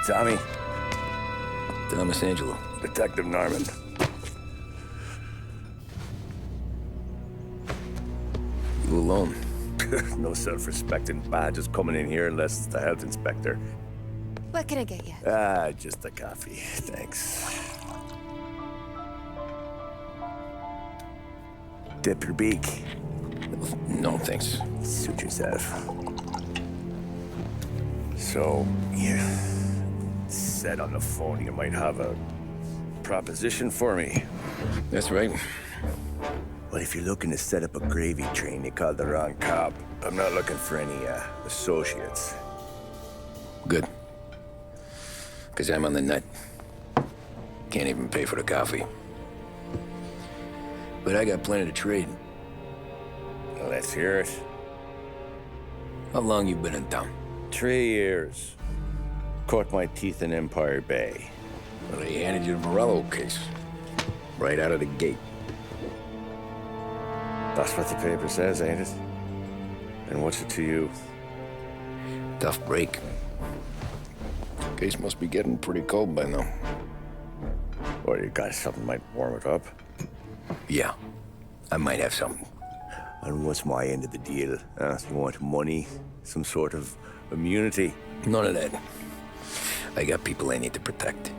Tommy. Thomas Angelo. Detective Norman. You alone? No self-respecting badges coming in here unless it's the health inspector. What can I get you? Just a coffee. Thanks. Dip your beak. No, thanks. Suit yourself. So, you said on the phone you might have a proposition for me. That's right. Well, if you're looking to set up a gravy train, you called the wrong cop. I'm not looking for any, associates. Good. Because I'm on the nut. Can't even pay for the coffee. But I got plenty to trade. Well, let's hear it. How long you been in town? 3 years. Caught my teeth in Empire Bay. Well, they handed you the Morello case. Right out of the gate. That's what the paper says, ain't it? And what's it to you? Tough break. Case must be getting pretty cold by now. Or you got something might warm it up? Yeah, I might have something. And what's my end of the deal? You want money? Some sort of immunity? None of that. I got people I need to protect.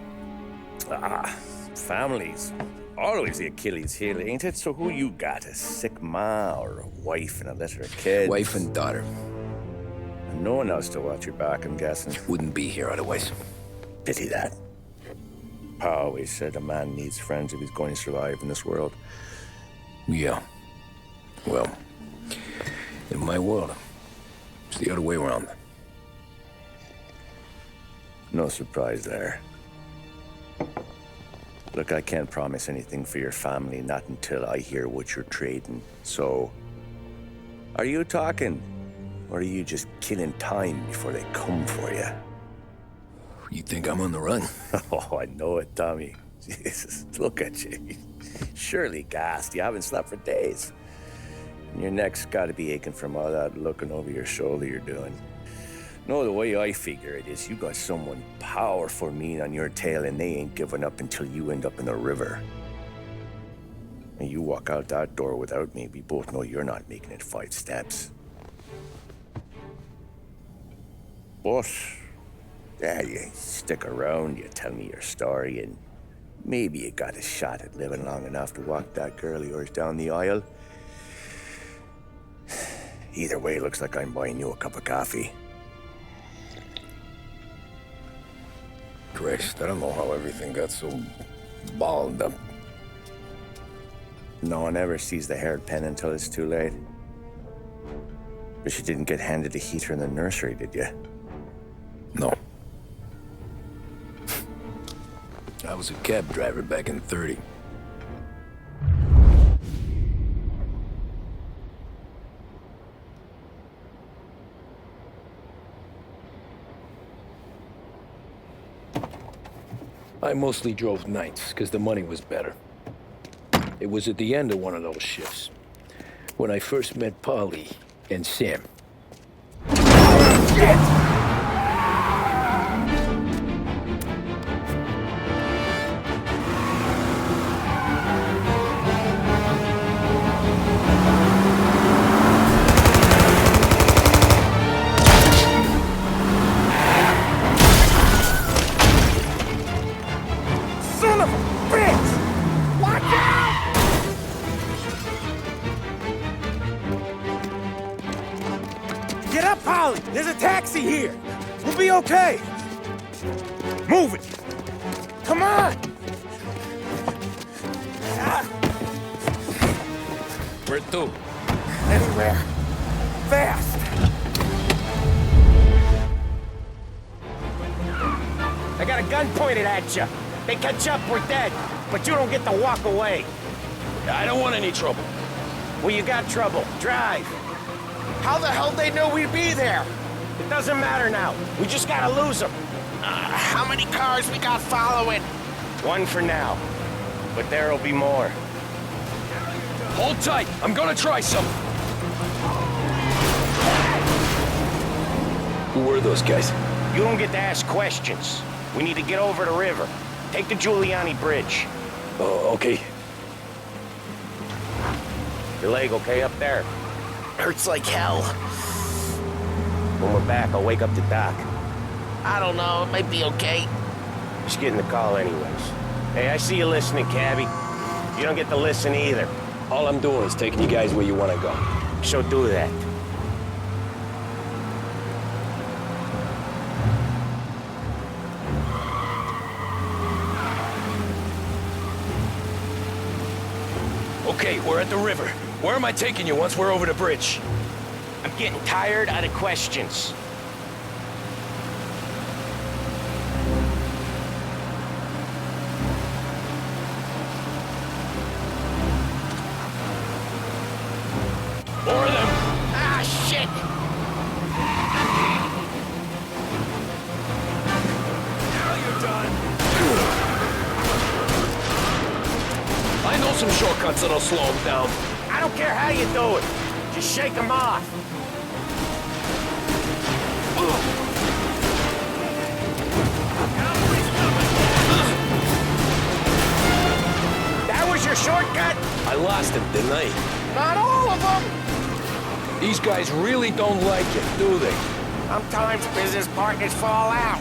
Families. Always the Achilles heel, ain't it? So who you got? A sick ma or a wife and a litter of kids? Wife and daughter. And no one else to watch your back, I'm guessing. Wouldn't be here otherwise. Pity that. Pa always said a man needs friends if he's going to survive in this world. Yeah. Well, in my world, it's the other way around. No surprise there. Look, I can't promise anything for your family, not until I hear what you're trading. So, are you talking? Or are you just killing time before they come for you? You think I'm on the run? Oh, I know it, Tommy. Jesus, look at you. Surely gassed. You haven't slept for days. And your neck's got to be aching from all that looking over your shoulder you're doing. No, the way I figure it is you got someone powerful mean on your tail and they ain't giving up until you end up in the river. And you walk out that door without me, we both know you're not making it 5 steps. But, yeah, you stick around, you tell me your story, and maybe you got a shot at living long enough to walk that girl of yours down the aisle. Either way, looks like I'm buying you a cup of coffee. Christ, I don't know how everything got so balled up. No one ever sees the haired pen until it's too late. But you didn't get handed a heater in the nursery, did you? No. I was a cab driver back in '30. I mostly drove nights, because the money was better. It was at the end of one of those shifts, when I first met Polly and Sam. Shit! Son of a bitch! Watch out! Get up, Polly! There's a taxi here! We'll be okay! Move it! Come on! Where to? Anywhere. Fast! I got a gun pointed at you. They catch up, we're dead. But you don't get to walk away. I don't want any trouble. Well, you got trouble. Drive. How the hell they know we'd be there? It doesn't matter now. We just gotta lose them. How many cars we got following? One for now. But there'll be more. Hold tight. I'm gonna try something. Who were those guys? You don't get to ask questions. We need to get over the river. Take the Giuliani Bridge. Oh, okay. Your leg okay up there? Hurts like hell. When we're back, I'll wake up the doc. I don't know, it might be okay. Just getting the call anyways. Hey, I see you listening, Cabby. You don't get to listen either. All I'm doing is taking you guys where you want to go. So do that. Okay, we're at the river. Where am I taking you once we're over the bridge? I'm getting tired of the questions. More of them. Ah, shit! Now you're done. I know some shortcuts that'll slow them down. I don't care how you do it. Just shake them off. That was your shortcut? I lost him, didn't I? Not all of them! These guys really don't like it, do they? Sometimes business partners fall out.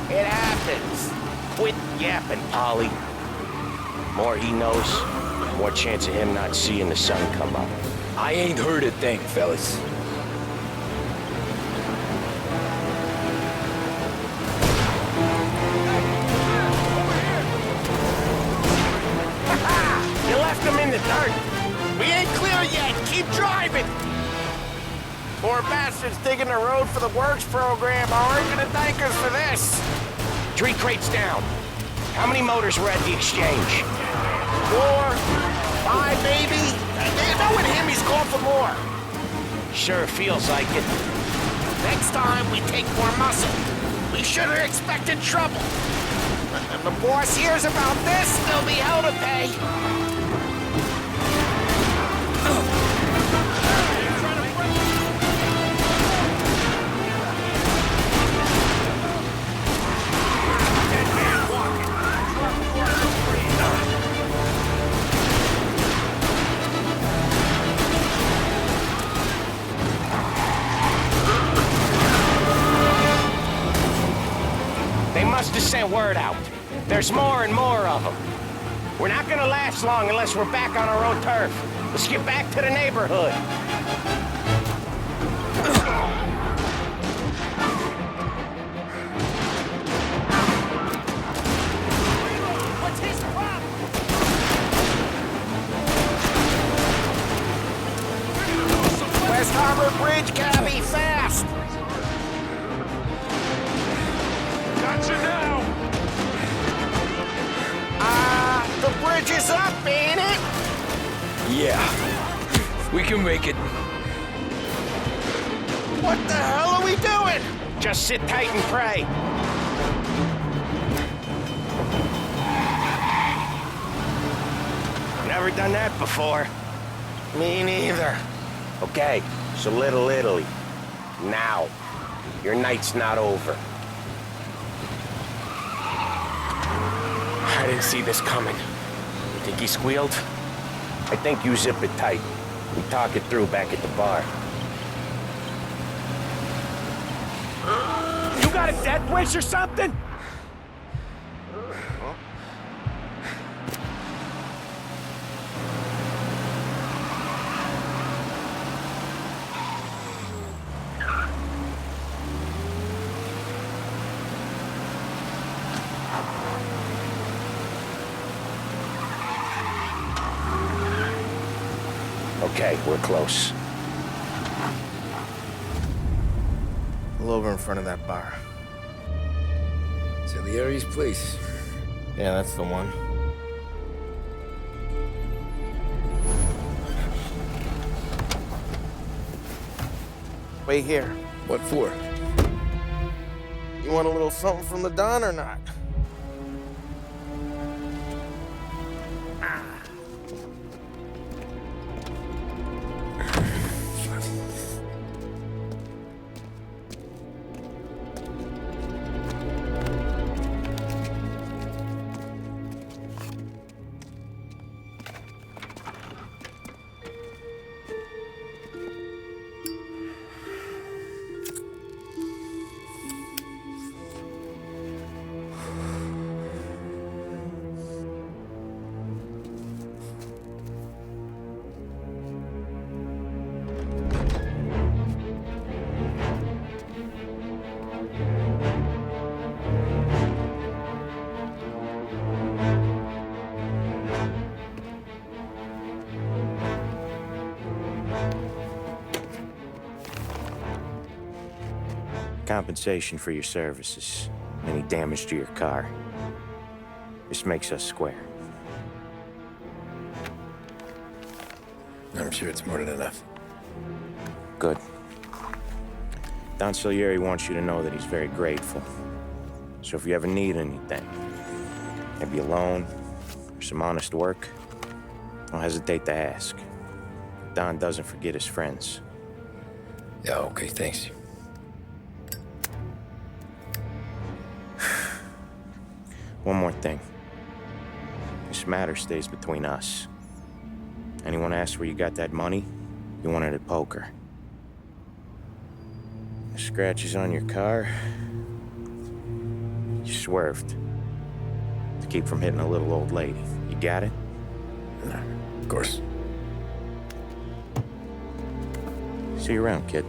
It happens. Quit yapping, Polly. More he knows, more chance of him not seeing the sun come up. I ain't heard a thing, fellas. You left him in the dirt. We ain't clear yet! Keep driving! Poor bastards digging the road for the works program aren't gonna thank us for this! 3 crates down. How many motors were at the exchange? 4, 5 maybe? Knowing him, he's going for more. Sure feels like it. Next time, we take more muscle. We should have expected trouble. When the boss hears about this, there'll be hell to pay. They must have sent word out. There's more and more of them. We're not gonna last long unless we're back on our own turf. Let's get back to the neighborhood. What's his problem? West Harbor Bridge, cabby, fast! Gotcha now! The bridge is up, ain't it? Yeah. We can make it. What the hell are we doing? Just sit tight and pray. Never done that before. Me neither. Okay, so Little Italy. Now. Your night's not over. I didn't see this coming. You think he squealed? I think you zip it tight. We talk it through back at the bar. You got a death wish or something? Okay, we're close. Pull over in front of that bar. Salieri's place. Yeah, that's the one. Wait here. What for? You want a little something from the Don or not? compensation for your services, any damage to your car. This makes us square. I'm sure it's more than enough. Good. Don Salieri wants you to know that he's very grateful. So if you ever need anything, maybe a loan or some honest work, don't hesitate to ask. Don doesn't forget his friends. Yeah, okay, thanks. One more thing. This matter stays between us. Anyone asks where you got that money, you won it at poker. The scratches on your car, you swerved to keep from hitting a little old lady. You got it? Of course. See you around, kid.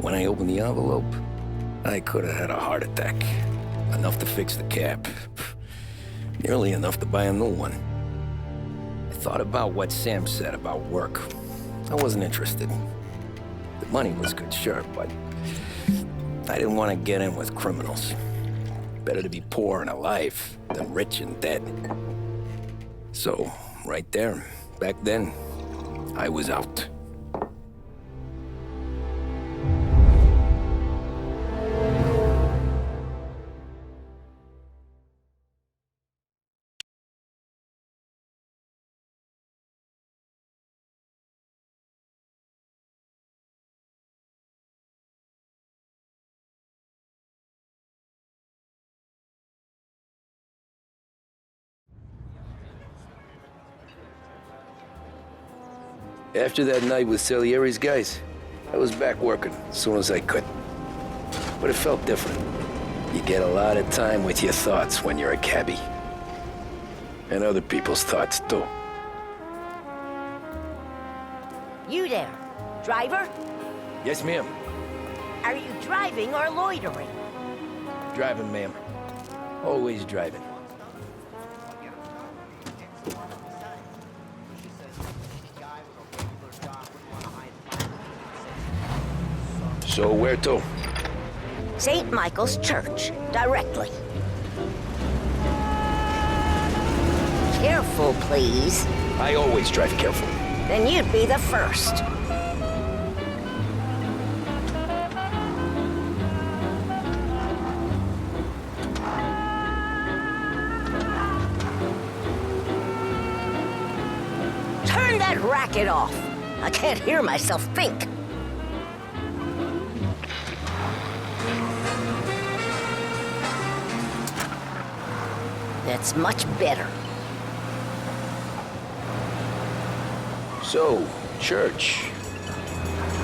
When I opened the envelope, I could have had a heart attack. Enough to fix the cap. Nearly enough to buy a new one. I thought about what Sam said about work. I wasn't interested. The money was good, sure, but I didn't want to get in with criminals. Better to be poor and alive than rich and dead. So, right there, back then, I was out. After that night with Salieri's guys, I was back working as soon as I could. But it felt different. You get a lot of time with your thoughts when you're a cabbie. And other people's thoughts, too. You there, driver? Yes, ma'am. Are you driving or loitering? Driving, ma'am. Always driving. So where to? St. Michael's Church, directly. Careful, please. I always drive careful. Then you'd be the first. Turn that racket off. I can't hear myself think. That's much better. So, church.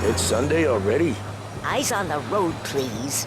It's Sunday already? Eyes on the road, please.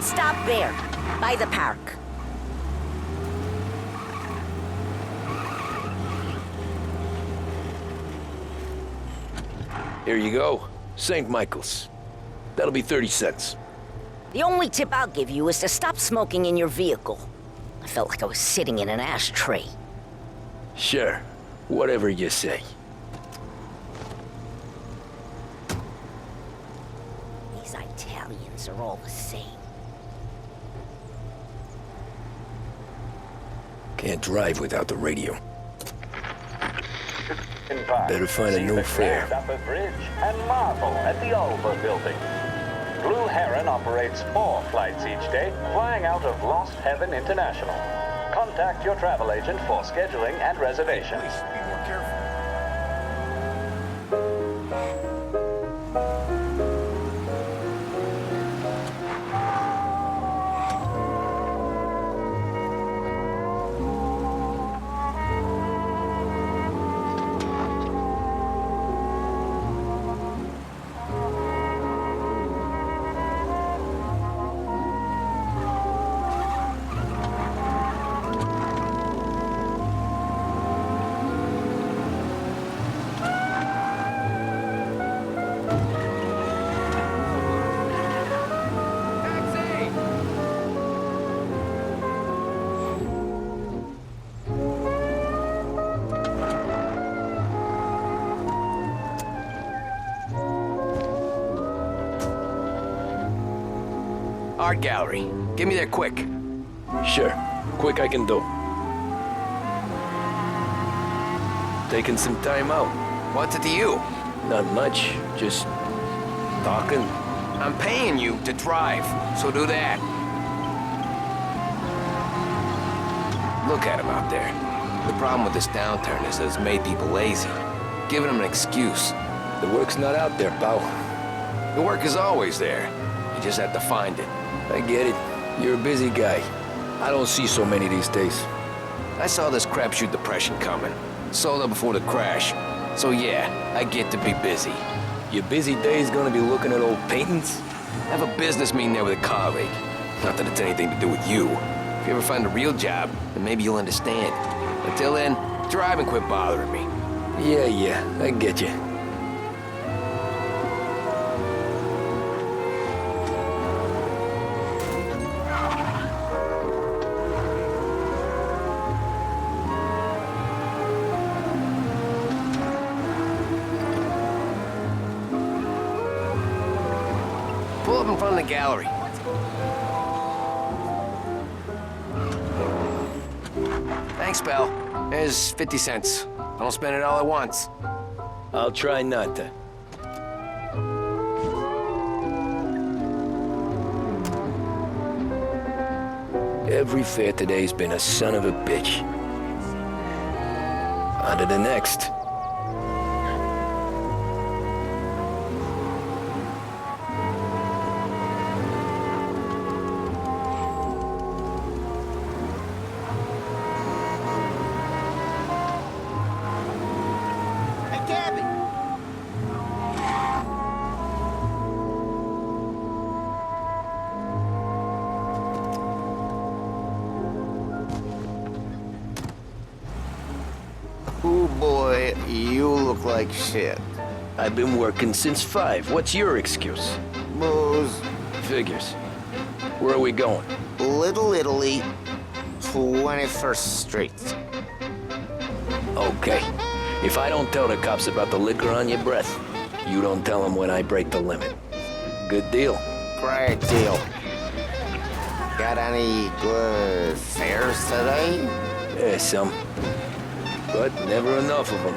Stop there, by the park. Here you go. St. Michael's. That'll be 30 cents. The only tip I'll give you is to stop smoking in your vehicle. I felt like I was sitting in an ashtray. Sure. Whatever you say. These Italians are all the same. Can't drive without the radio. action park. Better find a See new the fare. Grand Upper Bridge and marvel at the Ulva building. Blue Heron operates 4 flights each day, flying out of Lost Heaven International. Contact your travel agent for scheduling and reservations. Please, be more careful. Art gallery. Get me there quick. Sure. Quick I can do. Taking some time out. What's it to you? Not much. Just talking. I'm paying you to drive, so do that. Look at him out there. The problem with this downturn is that it's made people lazy. Giving them an excuse. The work's not out there, pal. The work is always there. You just have to find it. I get it. You're a busy guy. I don't see so many these days. I saw this crapshoot depression coming. Sold out before the crash. So yeah, I get to be busy. Your busy day's gonna be looking at old paintings? I have a business meeting there with a colleague. Not that it's anything to do with you. If you ever find a real job, then maybe you'll understand. Until then, drive and quit bothering me. Yeah, I get you. Pull up in front of the gallery. Thanks, pal. There's 50 cents. Don't spend it all at once. I'll try not to. Every fare today's been a son of a bitch. On to the next. Ooh, boy, you look like shit. I've been working since 5. What's your excuse? Booze. Figures. Where are we going? Little Italy, 21st Street. Okay. If I don't tell the cops about the liquor on your breath, you don't tell them when I break the limit. Good deal. Great deal. Got any good fares today? Yeah, some. But never enough of them.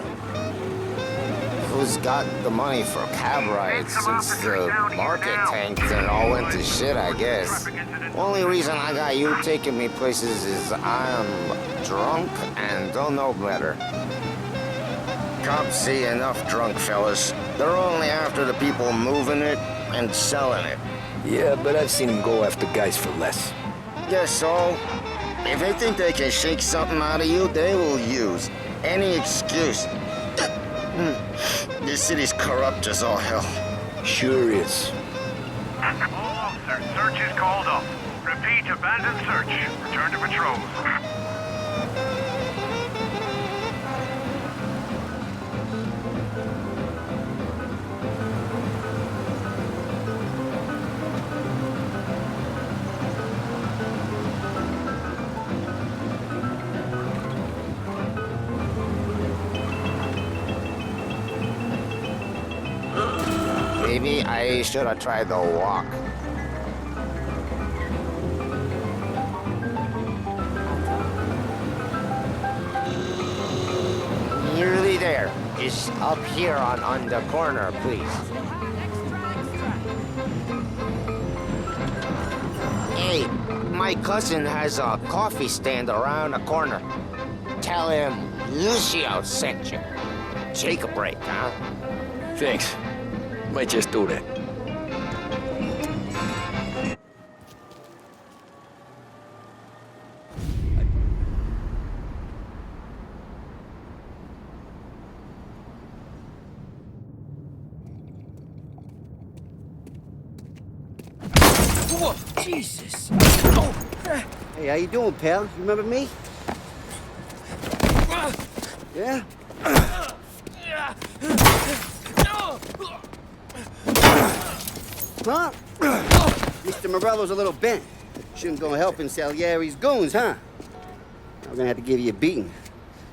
Who's got the money for cab rides since the market tanked and it all went to shit, I guess? Only reason I got you taking me places is I'm drunk and don't know better. Cops see enough drunk fellas. They're only after the people moving it and selling it. Yeah, but I've seen them go after guys for less. Guess so. If they think they can shake something out of you, they will use any excuse. This city's corrupt as all hell. Sure is. All officers, search is called off. Repeat, abandon search. Return to patrols. Maybe I should have tried the walk. Nearly there. Just up here on the corner, please. Hey, my cousin has a coffee stand around the corner. Tell him Lucio sent you. Take a break, huh? Thanks. Might just do that. Whoa, Jesus! Hey, how you doing, pal? You remember me? Yeah? Huh? Mr. Morello's a little bent. Shouldn't go helping Salieri's goons, huh? I'm gonna have to give you a beating.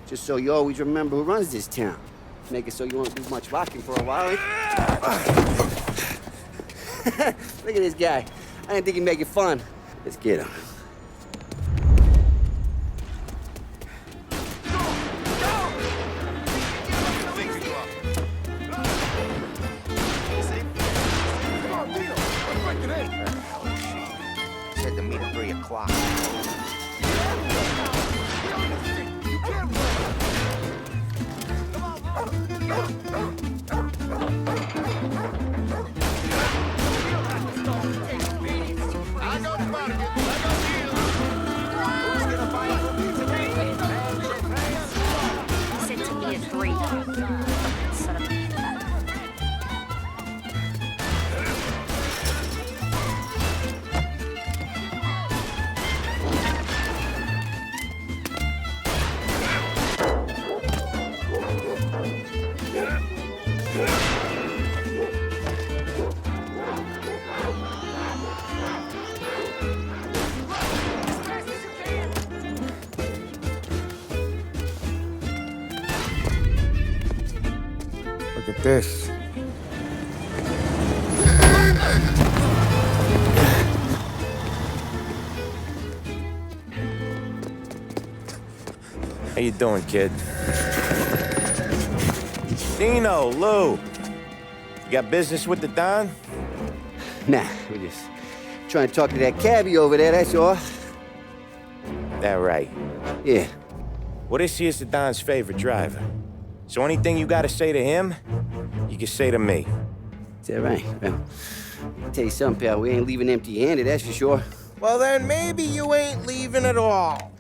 Just so you always remember who runs this town. Make it so you won't do much rocking for a while. Look at this guy. I didn't think he'd make it fun. Let's get him. Said to meet at 3 o'clock. Said to me at 3. Son of a... Look at this. How you doing, kid? Dino, Lou. You got business with the Don? Nah, we're just trying to talk to that cabbie over there, that's all. That right. Yeah. Well, this here's the Don's favorite driver. So anything you gotta say to him, you can say to me. Is that right? Well, I'll tell you something, pal. We ain't leaving empty-handed, that's for sure. Well, then maybe you ain't leaving at all.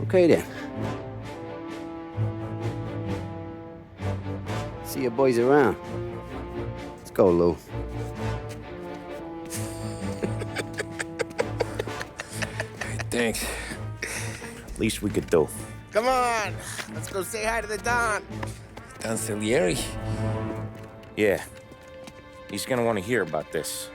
Okay, then. See your boys around. Let's go, Lou. Thanks. Least we could do. Come on, let's go say hi to the Don. Don Salieri? Yeah. He's gonna want to hear about this.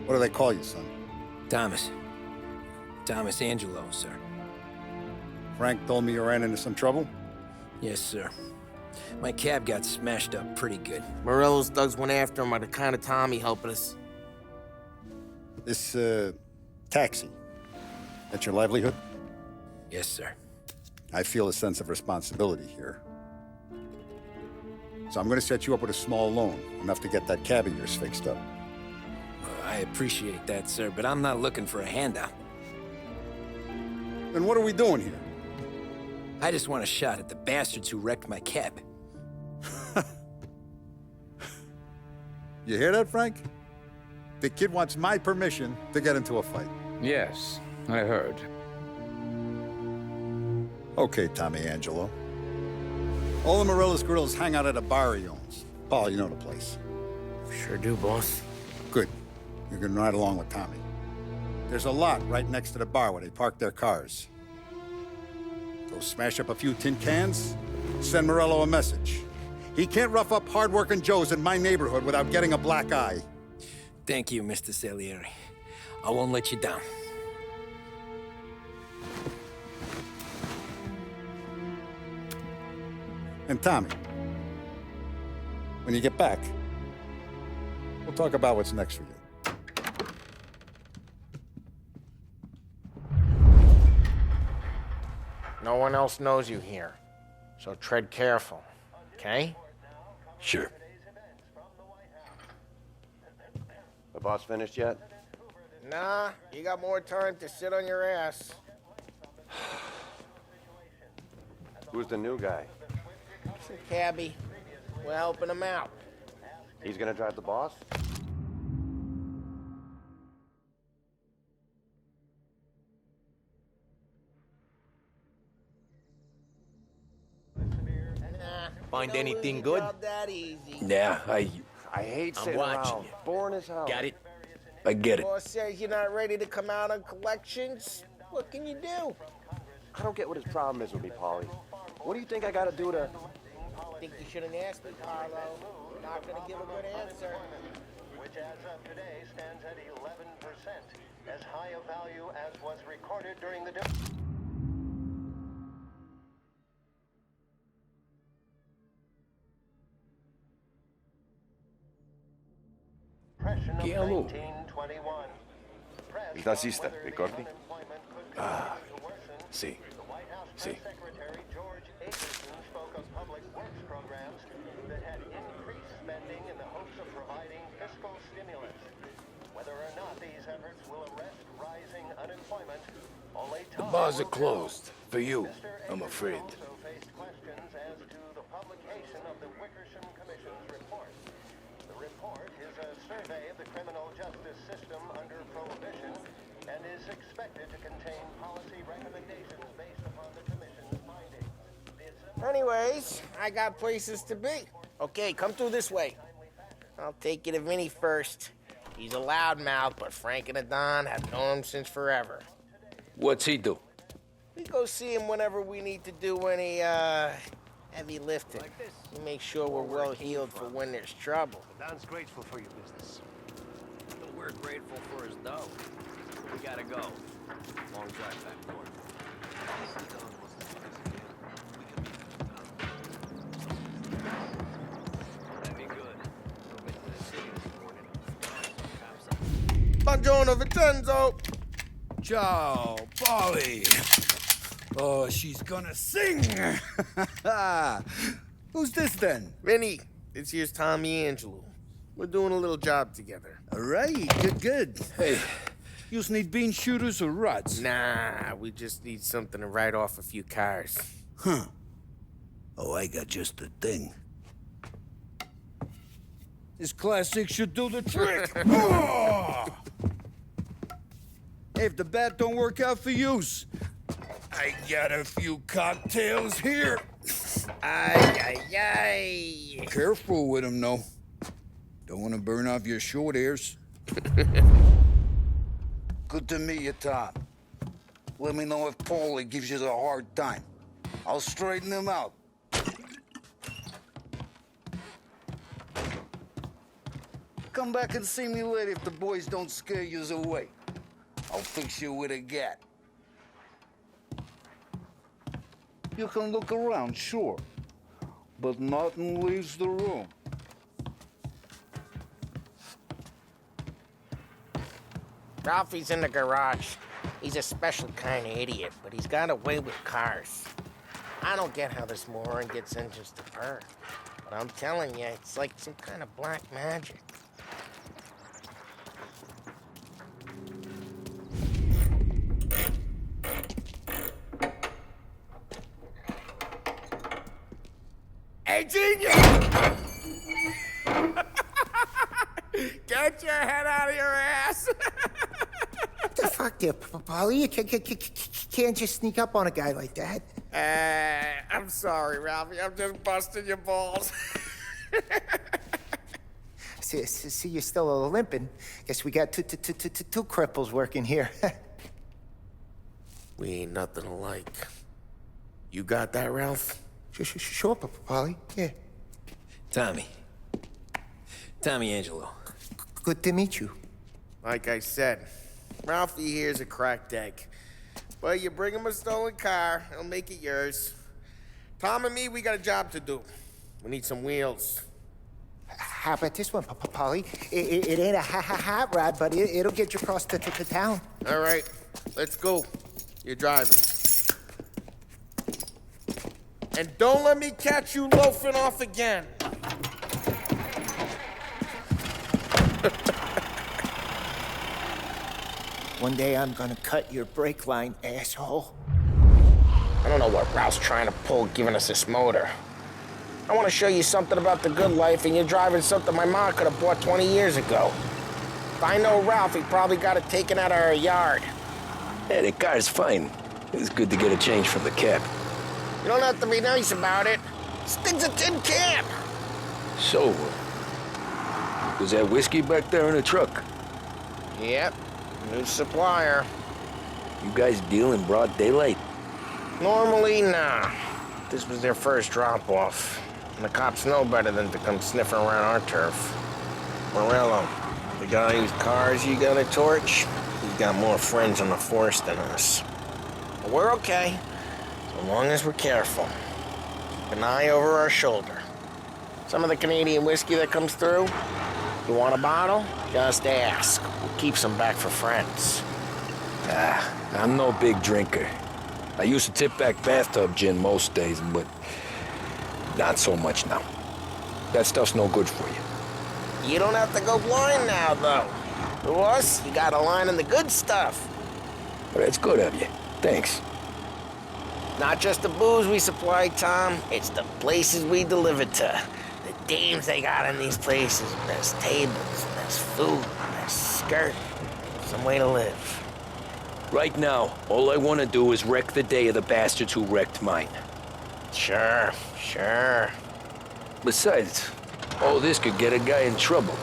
What do they call you, son? Thomas. Thomas Angelo, sir. Frank told me you ran into some trouble? Yes, sir. My cab got smashed up pretty good. Morello's thugs went after him by the kind of Tommy helping us. This, taxi. That's your livelihood? Yes, sir. I feel a sense of responsibility here. So I'm gonna set you up with a small loan, enough to get that cab of yours fixed up. I appreciate that, sir, but I'm not looking for a handout. Then what are we doing here? I just want a shot at the bastards who wrecked my cab. You hear that, Frank? The kid wants my permission to get into a fight. Yes, I heard. Okay, Tommy Angelo. All the Morello's grills hang out at a bar he owns. Paul, you know the place. Sure do, boss. Good. You can ride along with Tommy. There's a lot right next to the bar where they park their cars. Go smash up a few tin cans, send Morello a message. He can't rough up hard-working Joes in my neighborhood without getting a black eye. Thank you, Mr. Salieri. I won't let you down. And Tommy, when you get back, we'll talk about what's next for you. No one else knows you here, so tread careful, okay? Sure. The boss finished yet? Nah, you got more time to sit on your ass. Who's the new guy? It's a cabbie. We're helping him out. He's gonna drive the boss? Find anything good? Not that easy. Yeah, I hate I'm sitting watching around. you. Boring as hell. Got it? I get it. Boss says you're not ready to come out on collections. What can you do? I don't get what his problem is with me, Paulie. What do you think I gotta do to... I think you shouldn't ask me, Carlo. You're not gonna give a good answer. Which as of today stands at 11%, as high a value as was recorded during the... ¿Qué hago? Il tassista, ricordi? Ah, sì, sì. The bars are closed. For you, I'm afraid. Survey of the criminal justice system under prohibition and is expected to contain policy recommendations based upon the commission's findings. Anyways, I got places to be. Okay, come through this way. I'll take you to Vinny first. He's a loudmouth, but Frank and the Don have known him since forever. What's he do? We go see him whenever we need to do any, heavy lifting. We make sure we're well healed for when there's trouble. Don's grateful for your business. We're grateful for his dough. We gotta go. Long drive back north. That'd be good. We'll get to the city this morning. Buongiorno, Vincenzo! Ciao, Polly. Oh, she's gonna sing. Who's this then? Vinny, this here's Tommy Angelo. We're doing a little job together. All right, good. Hey, you just need bean shooters or rods? Nah, we just need something to write off a few cars. Huh. Oh, I got just the thing. This classic should do the trick. Oh! Hey, if the bat don't work out for use, I got a few cocktails here. Ay. Careful with them, though. Don't want to burn off your short hairs. Good to meet you, Tom. Let me know if Paulie gives you the hard time. I'll straighten him out. Come back and see me later if the boys don't scare you away. I'll fix you with a gat. You can look around, sure, but nothing leaves the room. Ralphie's in the garage. He's a special kind of idiot, but he's got a way with cars. I don't get how this moron gets engines to purr. But I'm telling you, it's like some kind of black magic. Hey, genius! Get your head out of your ass! What the fuck there, Polly? You can't just sneak up on a guy like that. I'm sorry, Ralphie. I'm just busting your balls. See, you're still limping. Guess we got two cripples working here. We ain't nothing alike. You got that, Ralph? Sure, Polly. Yeah. Tommy Angelo. Good to meet you. Like I said, Ralphie here's a cracked egg. But you bring him a stolen car, he'll make it yours. Tom and me, we got a job to do. We need some wheels. How about this one, Polly? It ain't a hot rod, but it'll get you across to town. All right, let's go. You're driving. And don't let me catch you loafing off again. One day I'm gonna cut your brake line, asshole. I don't know what Ralph's trying to pull giving us this motor. I want to show you something about the good life, and you're driving something my mom could have bought 20 years ago. If I know Ralph, he probably got it taken out of our yard. Yeah, the car's fine. It's good to get a change from the cab. You don't have to be nice about it. This thing's a tin can. So, was that whiskey back there in the truck? Yep, new supplier. You guys deal in broad daylight? Normally, nah. This was their first drop-off. And the cops know better than to come sniffing around our turf. Morello, the guy whose cars you got a torch, he's got more friends on the force than us. But we're okay, so long as we're careful. Keep an eye over our shoulder. Some of the Canadian whiskey that comes through, you want a bottle? Just ask. We'll keep some back for friends. I'm no big drinker. I used to tip back bathtub gin most days, but not so much now. That stuff's no good for you. You don't have to go blind now, though. To us, you got a line in the good stuff. But that's good of you. Thanks. Not just the booze we supply, Tom. It's the places we deliver to. The dames they got in these places. Best tables, best food, best skirt. Some way to live. Right now, all I want to do is wreck the day of the bastards who wrecked mine. Sure. Besides, all this could get a guy in trouble.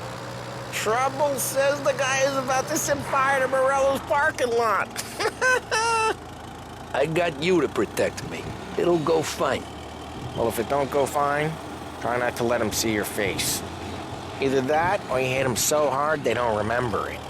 Trouble, says the guy who's about to set fire to Morello's parking lot. I got you to protect me. It'll go fine. Well, if it don't go fine, try not to let them see your face. Either that, or you hit them so hard they don't remember it.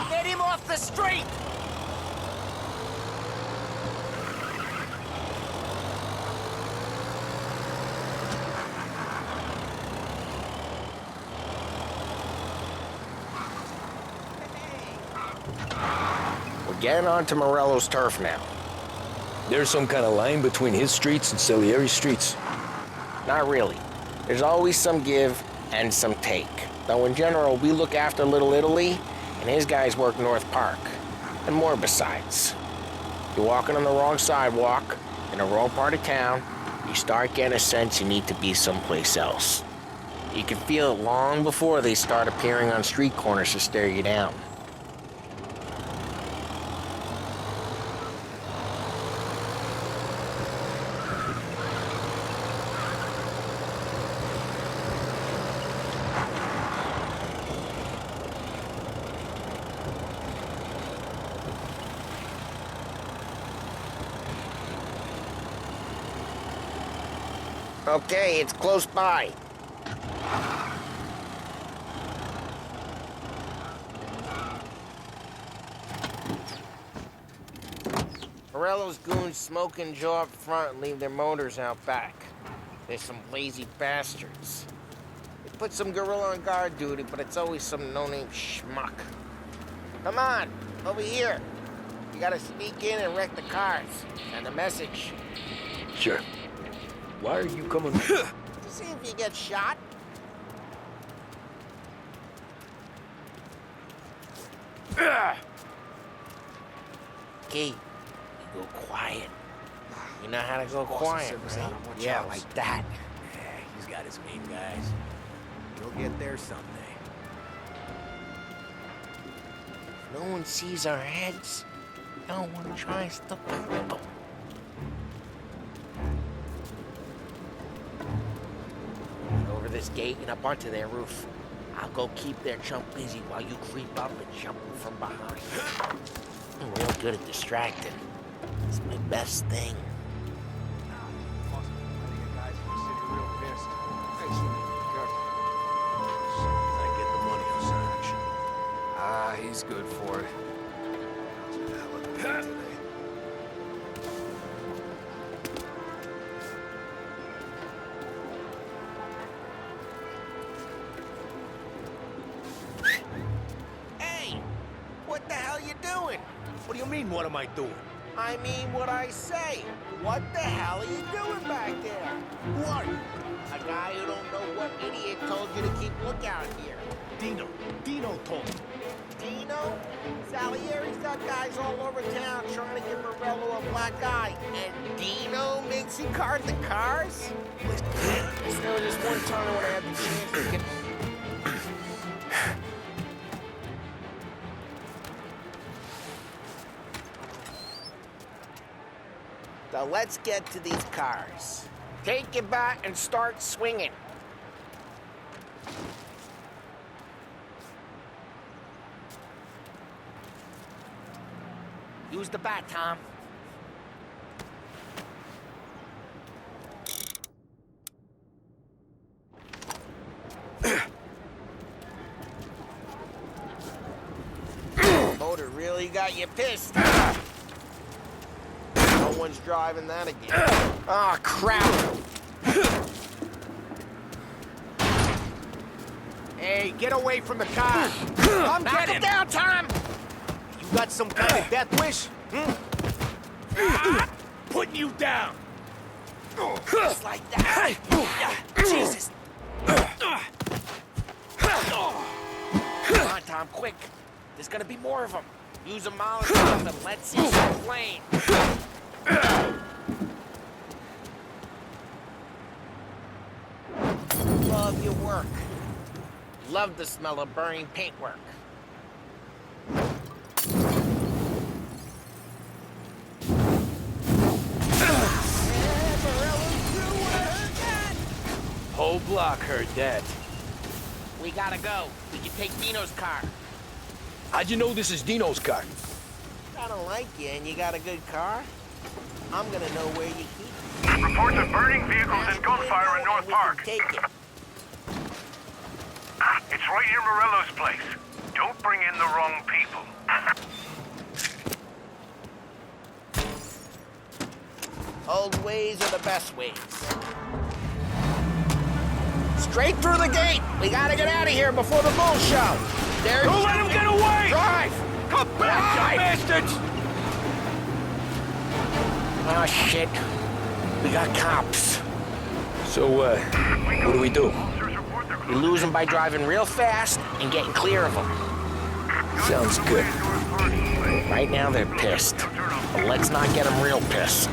Get him off the street! We're getting onto Morello's turf now. There's some kind of line between his streets and Salieri's streets. Not really. There's always some give and some take. Though in general, we look after Little Italy, and his guys work North Park. And more besides. You're walking on the wrong sidewalk, in the wrong part of town, you start getting a sense you need to be someplace else. You can feel it long before they start appearing on street corners to stare you down. Okay, it's close by. Morello's goons smoke and jaw up front and leave their motors out back. They're some lazy bastards. They put some gorilla on guard duty, but it's always some no-name schmuck. Come on, over here. You gotta sneak in and wreck the cars. And the message. Sure. Why are you coming? To see if you get shot. Key, you go quiet. You know how to go quiet, right? Yeah, like that. Yeah, he's got his main guys. He'll get there someday. If no one sees our heads, no one tries to put them. Over this gate and up onto their roof. I'll go keep their chump busy while you creep up and jump from behind. I'm real good at distracting. It's my best thing. He's good for it. Hey! What the hell you doing? What do you mean, what am I doing? I mean what I say. What the hell are you doing back there? Who are you? A guy who don't know what idiot told you to keep lookout here. Dino told me. Dino? Salieri's got guys all over town trying to give Morello a black eye. And Dino makes him card the cars? There was this one time when I had the chance to get... So let's get to these cars. Take your bat and start swinging. Use the bat, Tom. Motor really got you pissed. No one's driving that again. Ah, crap! Hey, get away from the car! I'm Knock him down, Tom! You got some kind of death wish? Putting you down! Just like that. Jesus. Come on, Tom, quick. There's gonna be more of them. Use a molotov and let's see some flame. Love your work. Love the smell of burning paintwork. Whole block heard that. We gotta go. We can take Dino's car. How'd you know this is Dino's car? I don't like you and you got a good car. I'm gonna know where you keep it. Reports of burning vehicles and gunfire in North Park. Take it. It's right near Morello's place. Don't bring in the wrong people. Old ways are the best ways. Straight through the gate. We gotta get out of here before the bull show. Don't let him get away! Drive! Come back, you bastards! Oh, shit. We got cops. So, what do we do? We lose them by driving real fast and getting clear of them. Sounds good. Right now they're pissed. But let's not get them real pissed.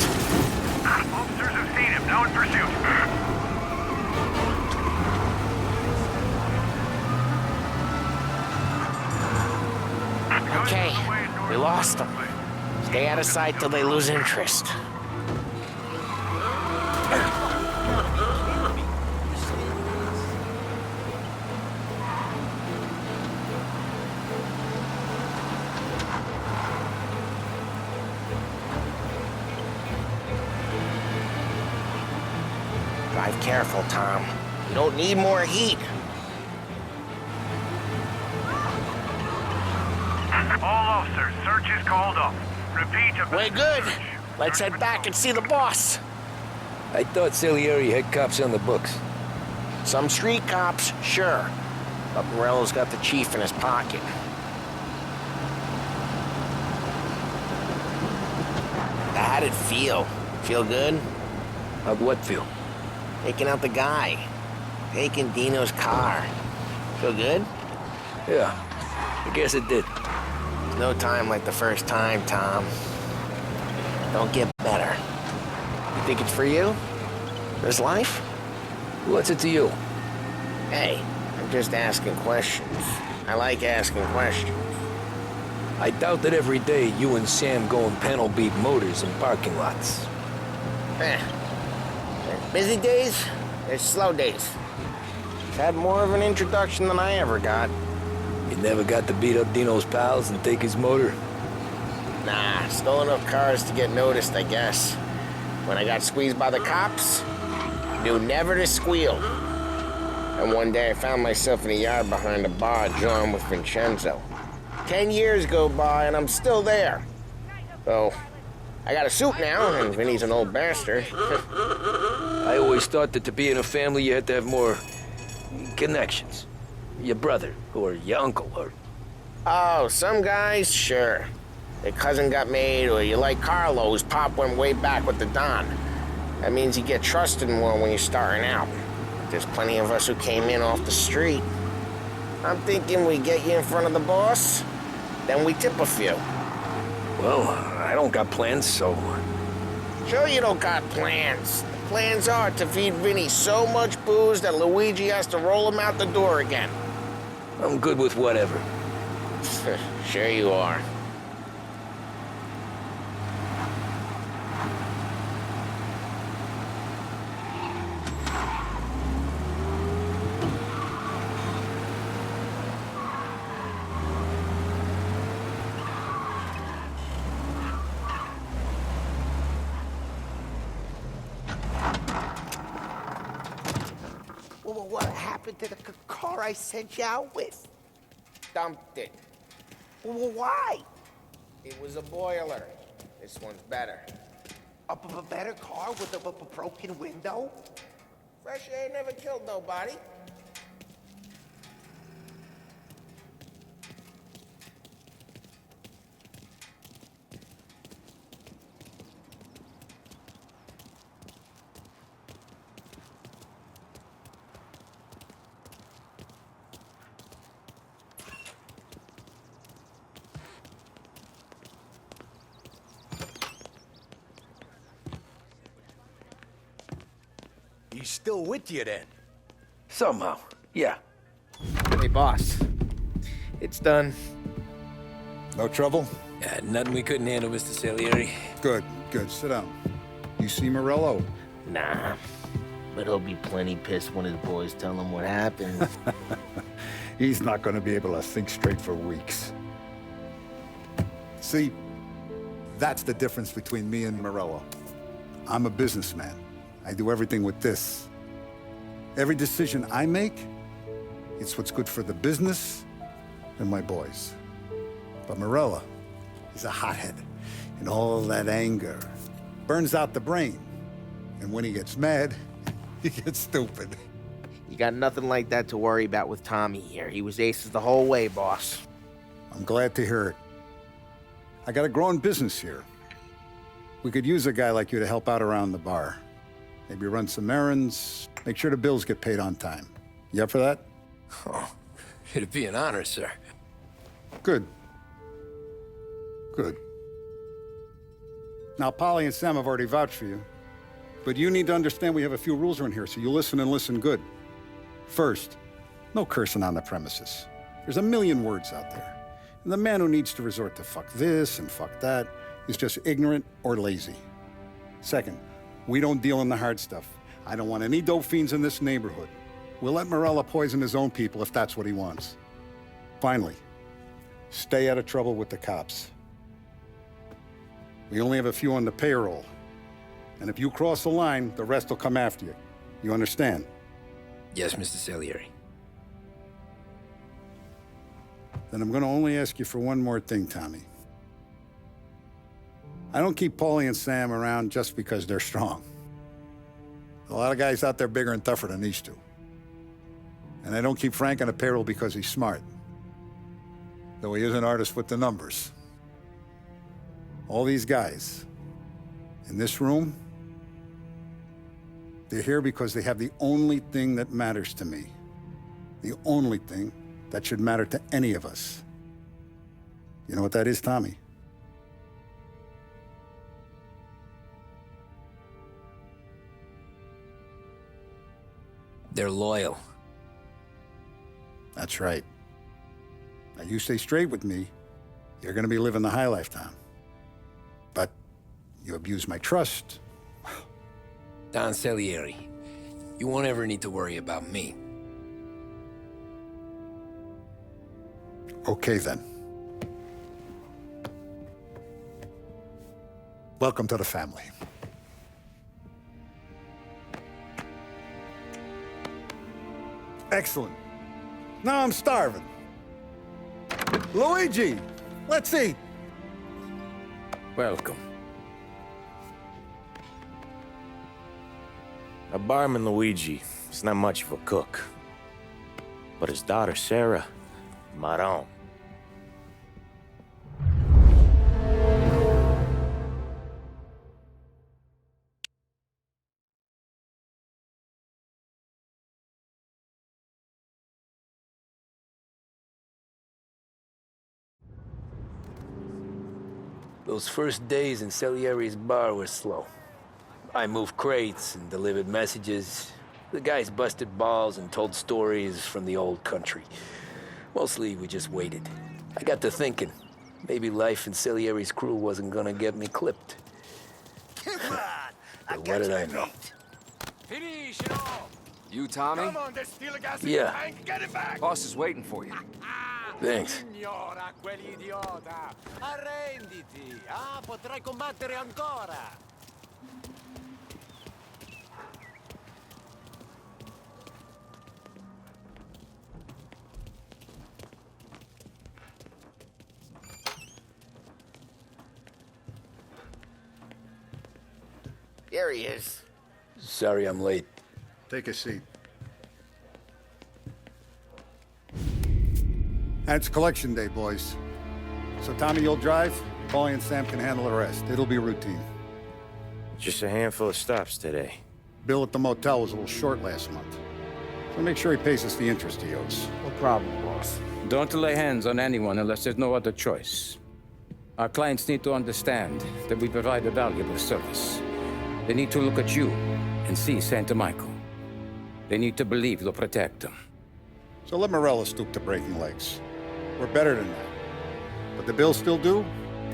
Officers have seen him, now in pursuit. Okay, we lost them. Stay out of sight till they lose interest. Drive careful, Tom. You don't need more heat. All officers, search is called off. We're good. Let's head back and see the boss. I thought Salieri had cops on the books. Some street cops, sure. But Morello's got the chief in his pocket. How'd it feel? Feel good? How'd what feel? Taking out the guy. Taking Dino's car. Feel good? Yeah, I guess it did. There's no time like the first time, Tom. Don't get better. You think it's for you? This life? What's it to you? Hey, I'm just asking questions. I like asking questions. I doubt that every day you and Sam go and panel beat motors in parking lots. There's busy days, there's slow days. I've had more of an introduction than I ever got. You never got to beat up Dino's pals and take his motor? Nah, stole enough cars to get noticed, I guess. When I got squeezed by the cops, knew never to squeal. And one day I found myself in a yard behind a bar drawing with Vincenzo. 10 years go by and I'm still there. So, I got a suit now, and Vinny's an old bastard. I always thought that to be in a family you had to have more connections. Your brother, or your uncle, or... Oh, some guys, sure. Their cousin got made, or you like Carlo's pop went way back with the Don. That means you get trusted more when you're starting out. There's plenty of us who came in off the street. I'm thinking we get you in front of the boss, then we tip a few. Well, I don't got plans, so... Sure you don't got plans. The plans are to feed Vinny so much booze that Luigi has to roll him out the door again. I'm good with whatever. Sure you are. Well, what happened to the car I sent you out with? Dumped it. Well, why? It was a boiler. This one's better. A better car with a broken window? Fresh air never killed nobody. He's still with you then? Somehow, yeah. Hey, boss. It's done. No trouble? Yeah, nothing we couldn't handle, Mr. Salieri. Good, good. Sit down. You see Morello? Nah. But he'll be plenty pissed when his boys tell him what happened. He's not going to be able to think straight for weeks. See, that's the difference between me and Morello. I'm a businessman. I do everything with this. Every decision I make, it's what's good for the business and my boys. But Morello, he's a hothead. And all that anger burns out the brain. And when he gets mad, he gets stupid. You got nothing like that to worry about with Tommy here. He was aces the whole way, boss. I'm glad to hear it. I got a growing business here. We could use a guy like you to help out around the bar. Maybe run some errands, make sure the bills get paid on time. You up for that? Oh, it'd be an honor, sir. Good. Good. Now, Polly and Sam have already vouched for you. But you need to understand we have a few rules around here, so you listen and listen good. First, no cursing on the premises. There's a million words out there. And the man who needs to resort to fuck this and fuck that is just ignorant or lazy. Second, we don't deal in the hard stuff. I don't want any dope fiends in this neighborhood. We'll let Morello poison his own people if that's what he wants. Finally, stay out of trouble with the cops. We only have a few on the payroll. And if you cross the line, the rest will come after you. You understand? Yes, Mr. Salieri. Then I'm going to only ask you for one more thing, Tommy. I don't keep Paulie and Sam around just because they're strong. A lot of guys out there bigger and tougher than these two. And I don't keep Frank on the payroll because he's smart. Though he is an artist with the numbers. All these guys in this room, they're here because they have the only thing that matters to me. The only thing that should matter to any of us. You know what that is, Tommy? They're loyal. That's right. Now, you stay straight with me, you're gonna be living the high life, Tom. But you abuse my trust. Don Salieri, you won't ever need to worry about me. Okay, then. Welcome to the family. Excellent. Now I'm starving. Luigi, let's eat. Welcome. Our barman Luigi is not much of a cook. But his daughter Sarah, Maron. Those first days in Salieri's bar were slow. I moved crates and delivered messages. The guys busted balls and told stories from the old country. Mostly, we just waited. I got to thinking, maybe life in Salieri's crew wasn't gonna get me clipped. Come on! But what did I know? Finish it all! You, Tommy? Come on, there's still a gas in Yeah. the tank. Get it back! Boss is waiting for you. Thanks. Signora, quell'idiota! Arrenditi! Ah, potrai combattere ancora! There he is. Sorry I'm late. Take a seat. And it's collection day, boys. So Tommy, you'll drive. Paulie and Sam can handle the rest. It'll be routine. Just a handful of stops today. Bill at the motel was a little short last month. So make sure he pays us the interest he owes. No problem, boss. Don't lay hands on anyone unless there's no other choice. Our clients need to understand that we provide a valuable service. They need to look at you and see Santa Michael. They need to believe you'll protect them. So let Morella stoop to breaking legs. We're better than that. But the bills still due,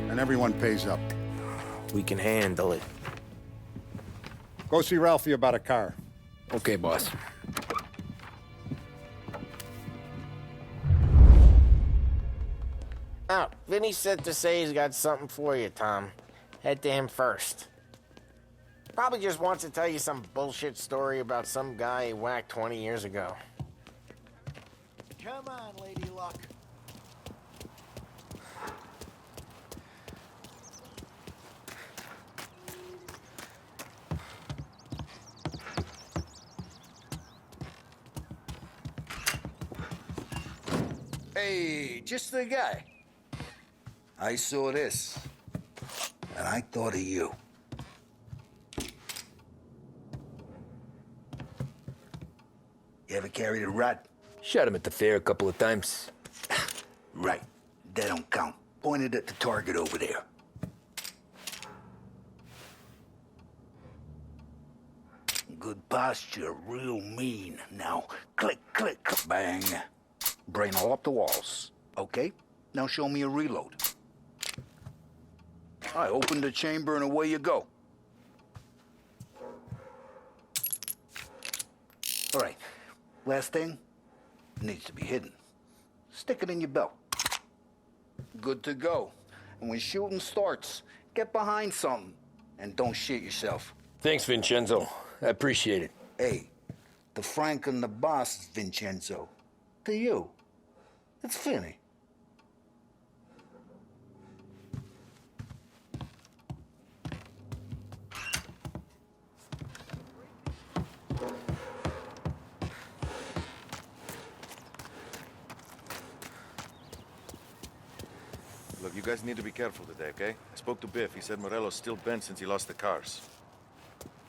and everyone pays up. We can handle it. Go see Ralphie about a car. Okay, boss. Oh, Vinny said to say he's got something for you, Tom. Head to him first. Probably just wants to tell you some bullshit story about some guy he whacked 20 years ago. Come on, Lady Luck. Hey, just the guy. I saw this, and I thought of you. You ever carried a rat? Shot him at the fair a couple of times. Right. That don't count. Pointed at the target over there. Good posture, real mean. Now, click, click, bang. Brain all up the walls. Okay? Now show me a reload. I open the chamber and away you go. All right. Last thing, needs to be hidden. Stick it in your belt. Good to go. And when shooting starts, get behind something and don't shit yourself. Thanks, Vincenzo. I appreciate it. Hey, the Frank and the boss is Vincenzo. To you, it's Finny. Look, you guys need to be careful today, okay? I spoke to Biff. He said Morello's still bent since he lost the cars.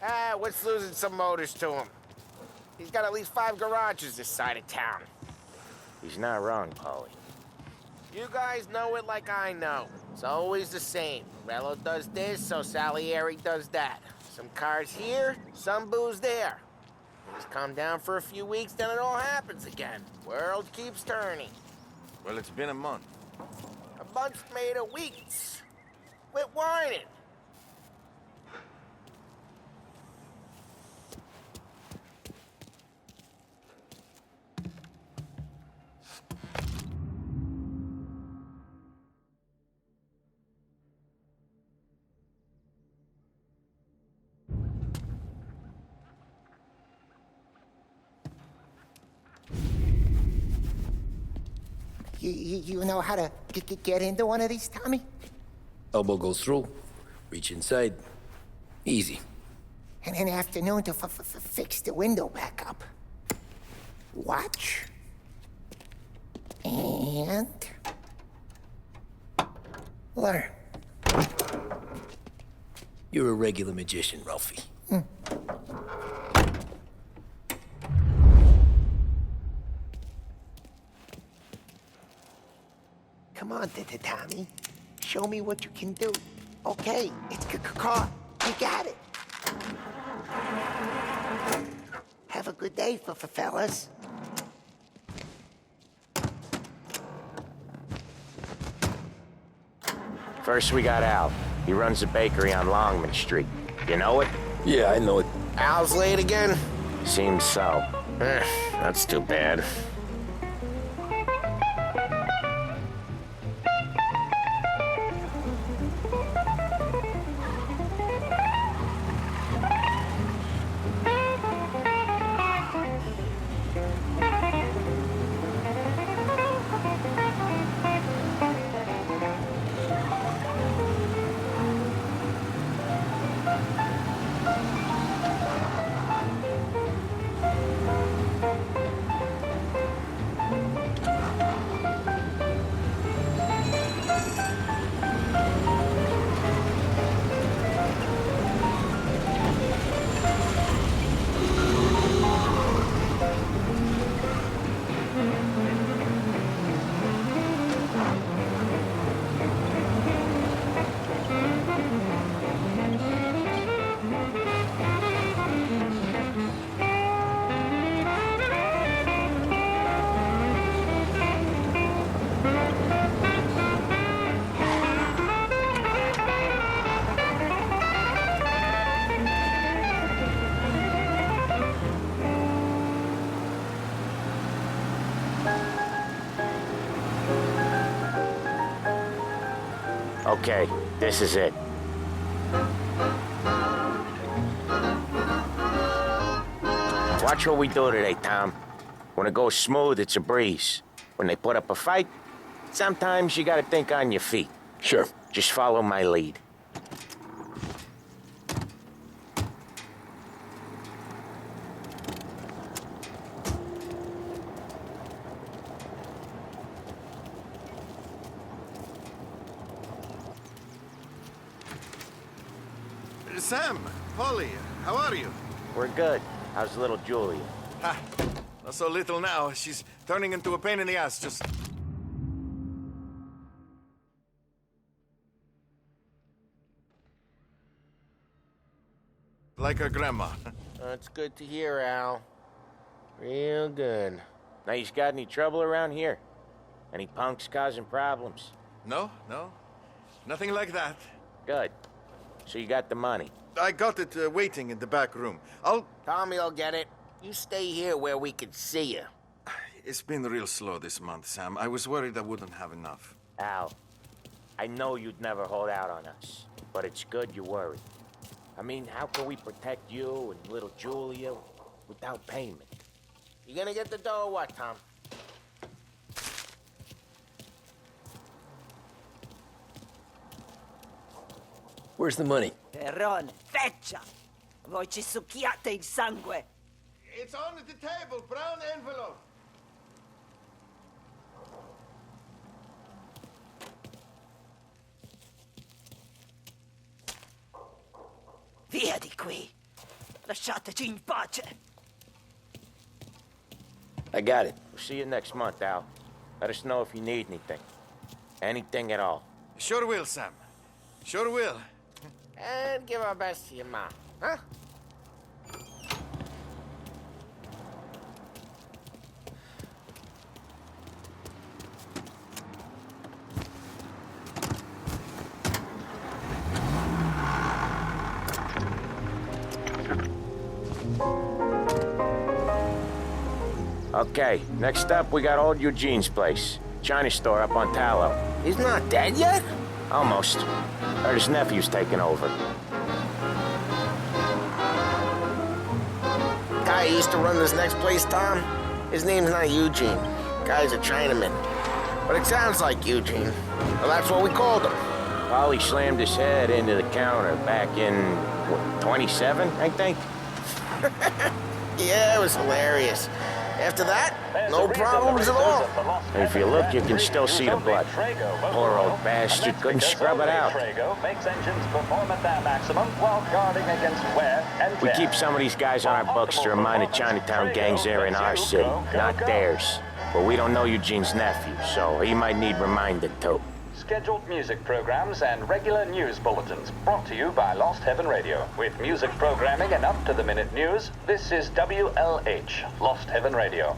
Ah, what's losing some motors to him? He's got at least 5 garages this side of town. He's not wrong, Paulie. You guys know it like I know. It's always the same. Morello does this, so Salieri does that. Some cars here, some booze there. Things calm down for a few weeks, then it all happens again. World keeps turning. Well, it's been a month. A month's made of weeks. Quit whining. You know how to get into one of these, Tommy? Elbow goes through, reach inside. Easy. And in the afternoon to fix the window back up. Watch. And... learn. You're a regular magician, Ralphie. Come on, Tommy. Show me what you can do. Okay, it's caught. You got it. Have a good day, fellas. First, we got Al. He runs a bakery on Longman Street. You know it? Yeah, I know it. Al's late again? Seems so. That's too bad. Okay, this is it. Watch what we do today, Tom. When it goes smooth, it's a breeze. When they put up a fight, sometimes you gotta think on your feet. Sure. Just follow my lead. Sam, Polly, how are you? We're good. How's little Julia? Ha! Not so little now. She's turning into a pain in the ass, just... like her grandma. That's good to hear, Al. Real good. Now, you got any trouble around here? Any punks causing problems? No, no. Nothing like that. Good. So you got the money? I got it waiting in the back room. Tommy'll get it. You stay here where we can see you. It's been real slow this month, Sam. I was worried I wouldn't have enough. Al, I know you'd never hold out on us, but it's good you worry. I mean, how can we protect you and little Julia without payment? You gonna get the dough or what, Tom? Where's the money? Perrone, feccia! Voi ci succhiate il sangue! It's on the table, brown envelope. Via di qui. Lasciateci in pace. I got it. We'll see you next month, Al. Let us know if you need anything. Anything at all. Sure will, Sam. Sure will. And give our best to your mom, huh? Okay, next up, we got old Eugene's place. China store up on Tallow. He's not dead yet? Almost. Heard his nephew's taking over. Guy who used to run this next place, Tom? His name's not Eugene. Guy's a Chinaman. But it sounds like Eugene. Well, that's what we called him. Polly slammed his head into the counter back in, what, 27, I think? Yeah, it was hilarious. After that, no problems at all. And if you look, you can still see the blood. Poor old bastard couldn't scrub it out. Makes engines perform at their maximum while guarding against wear and tear. We keep some of these guys on our books to remind the Chinatown gangs they're in our city, not theirs. But we don't know Eugene's nephew, so he might need reminded too. Scheduled music programs and regular news bulletins brought to you by Lost Heaven Radio. With music programming and up-to-the-minute news, this is WLH, Lost Heaven Radio.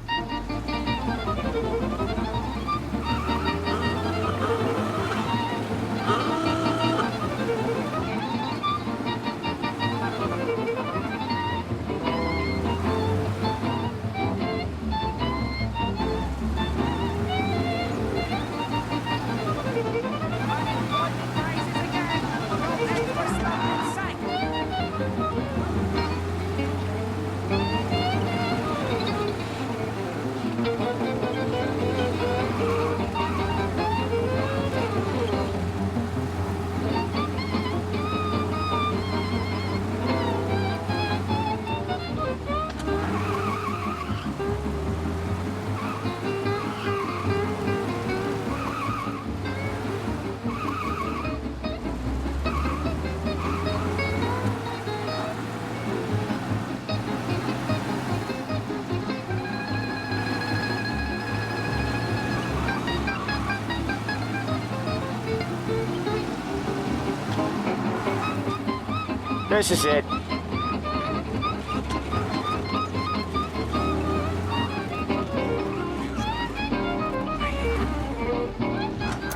This is it.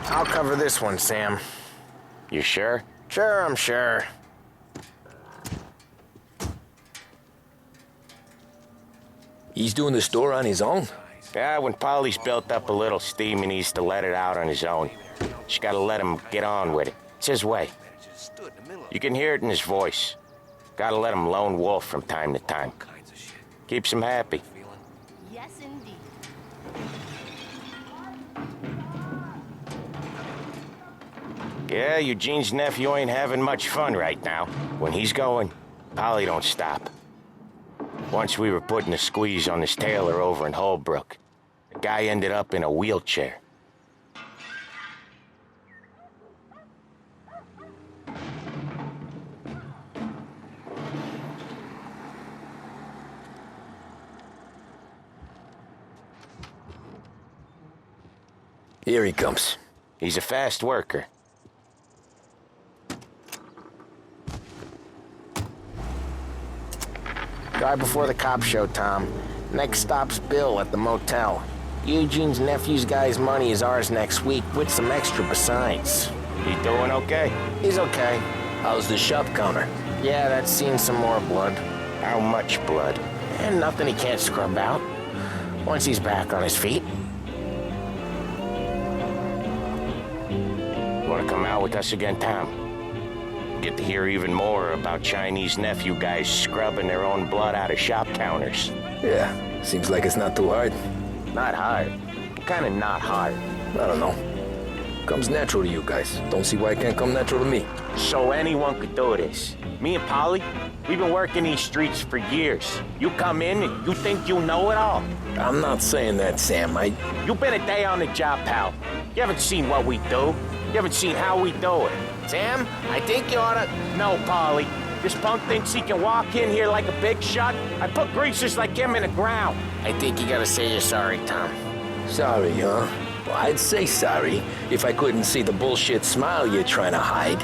I'll cover this one, Sam. You sure? Sure, I'm sure. He's doing the store on his own? Yeah, when Polly's built up a little steam, he needs to let it out on his own. Just gotta let him get on with it. It's his way. You can hear it in his voice. Gotta let him lone wolf from time to time. Keeps him happy. Yes, indeed. Yeah, Eugene's nephew ain't having much fun right now. When he's going, Polly don't stop. Once we were putting a squeeze on this tailor over in Holbrook. The guy ended up in a wheelchair. Here he comes. He's a fast worker. Guy before the cop show, Tom. Next stop's Bill at the motel. Eugene's nephew's guy's money is ours next week, with some extra besides. He doing okay? He's okay. How's the shop counter? Yeah, that's seen some more blood. How much blood? And nothing he can't scrub out. Once he's back on his feet. Want to come out with us again, Tom? Get to hear even more about Chinese nephew guys scrubbing their own blood out of shop counters. Yeah, seems like it's not too hard. Not hard. Kinda not hard. I don't know. Comes natural to you guys. Don't see why it can't come natural to me. So anyone could do this. Me and Polly, we've been working these streets for years. You come in and you think you know it all. I'm not saying that, Sam. You've been a day on the job, pal. You haven't seen what we do. You haven't seen how we do it. Sam, I think you oughta... No, Polly. This punk thinks he can walk in here like a big shot. I put greasers like him in the ground. I think you gotta say you're sorry, Tom. Sorry, huh? Well, I'd say sorry if I couldn't see the bullshit smile you're trying to hide.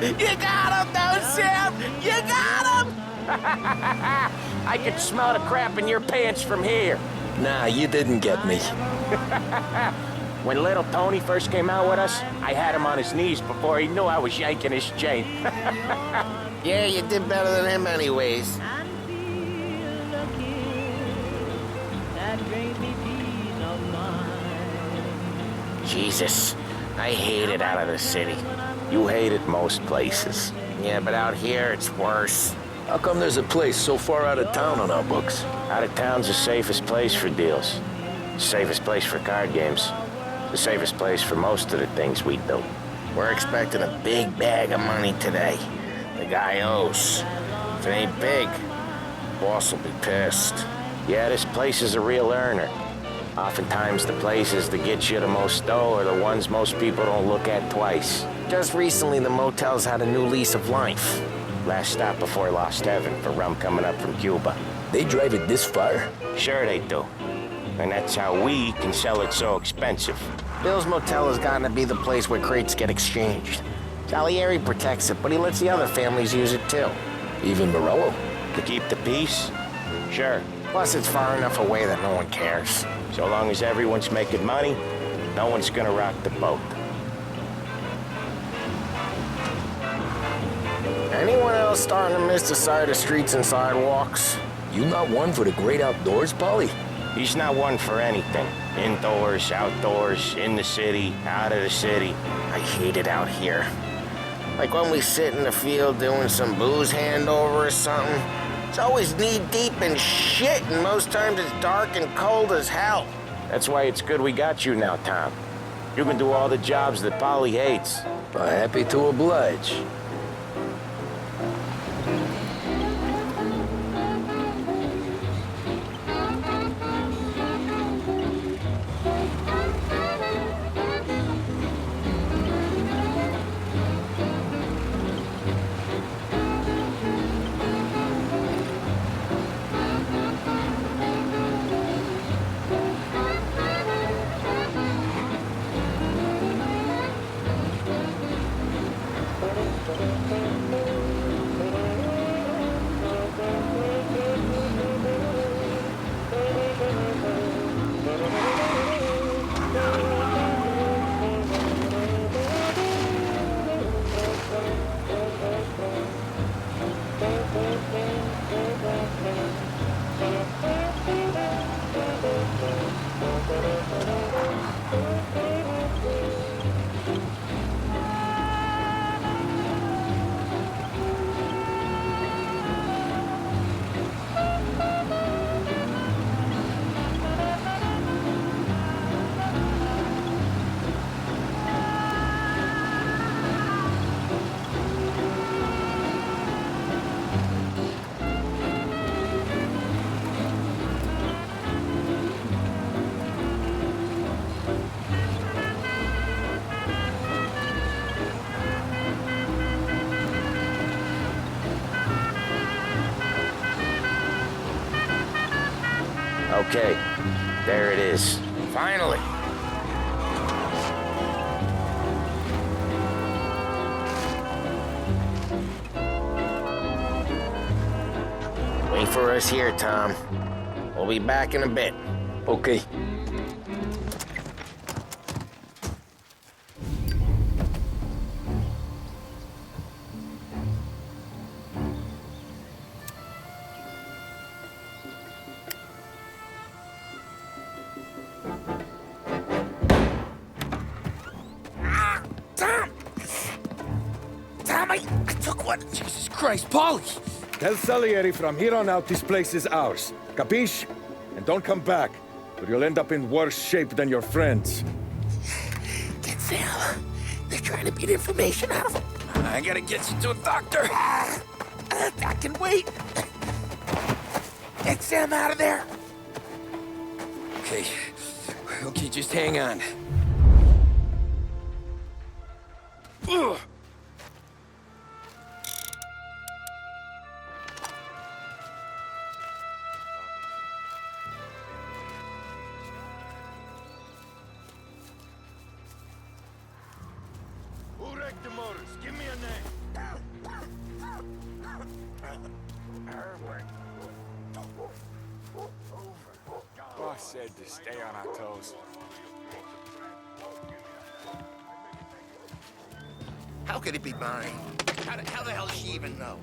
You got him, though, Sam! You got him! I can smell the crap in your pants from here. Nah, you didn't get me. When little Tony first came out with us, I had him on his knees before he knew I was yanking his chain. Yeah, you did better than him anyways. Jesus, I hate it out of the city. You hate it most places. Yeah, but out here, it's worse. How come there's a place so far out of town on our books? Out of town's the safest place for deals. The safest place for card games. The safest place for most of the things we do. We're expecting a big bag of money today. The guy owes. If it ain't big, boss will be pissed. Yeah, this place is a real earner. Oftentimes the places that get you the most dough are the ones most people don't look at twice. Just recently, the motel's had a new lease of life. Last stop before Lost Heaven for rum coming up from Cuba. They drive it this far? Sure they do. And that's how we can sell it so expensive. Bill's Motel has gotten to be the place where crates get exchanged. Salieri protects it, but he lets the other families use it too. Even Morello? To keep the peace? Sure. Plus, it's far enough away that no one cares. So long as everyone's making money, no one's gonna rock the boat. Anyone else starting to miss the sight of streets and sidewalks? You not one for the great outdoors, Polly? He's not one for anything. Indoors, outdoors, in the city, out of the city. I hate it out here. Like when we sit in the field doing some booze handover or something. It's always knee-deep in shit, and most times it's dark and cold as hell. That's why it's good we got you now, Tom. You can do all the jobs that Polly hates. Happy to oblige. Okay, there it is. Finally. Wait for us here, Tom. We'll be back in a bit. Okay. I took one. Jesus Christ, Polly! Tell Salieri from here on out this place is ours. Capiche? And don't come back, or you'll end up in worse shape than your friends. Get Sam. They're trying to beat information out of him. I gotta get you to a doctor. I can wait. Get Sam out of there. Okay. Okay, just hang on. Ugh. Who wrecked the motors? Give me a name. Herbert. Boss said to stay on our toes. How could it be mine? How the hell does she even know?